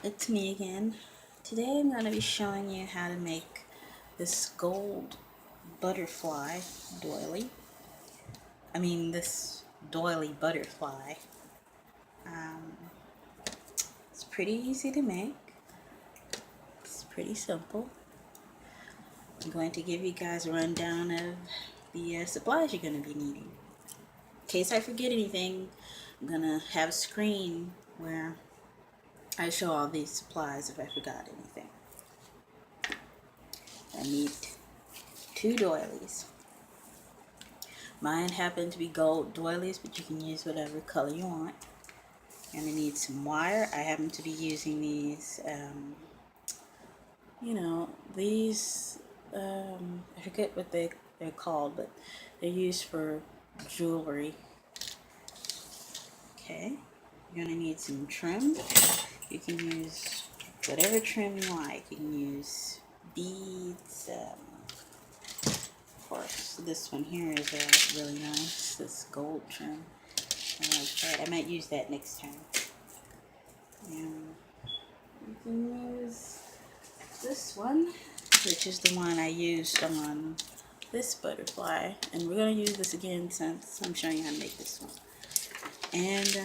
It's me again. Today I'm going to be showing you how to make this gold butterfly doily. This doily butterfly. Um, it's pretty easy to make. It's pretty simple. I'm going to give you guys a rundown of the supplies you're going to be needing. In case I forget anything, I'm going to have a screen where I show all these supplies if I forgot anything. I need 2 doilies. Mine happen to be gold doilies, but you can use whatever color you want. You're going to need some wire. I happen to be using these, I forget what they're called, but they're used for jewelry. Okay, you're going to need some trim. You can use whatever trim you like. You can use beads. Of course, this one here is really nice. This gold trim. I like that. I might use that next time. You can use this one, which is the one I used on this butterfly, and we're going to use this again since I'm showing you how to make this one. And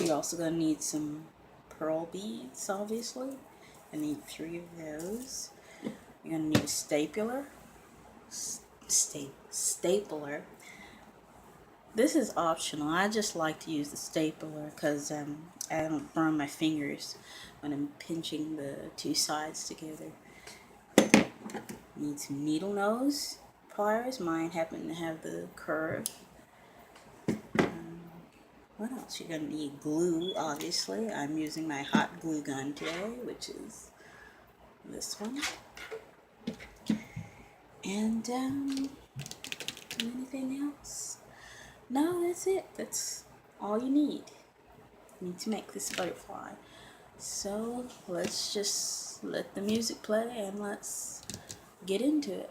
you're also going to need some pearl beads, obviously. I need 3 of those. You're going to need a stapler. Stapler. This is optional. I just like to use the stapler because I don't burn my fingers when I'm pinching the 2 sides together. Need some needle nose pliers. Mine happen to have the curve. What else? You're going to need glue, obviously. I'm using my hot glue gun today, which is this one. And anything else? No, that's it. That's all you need. You need to make this butterfly. So let's just let the music play and let's get into it.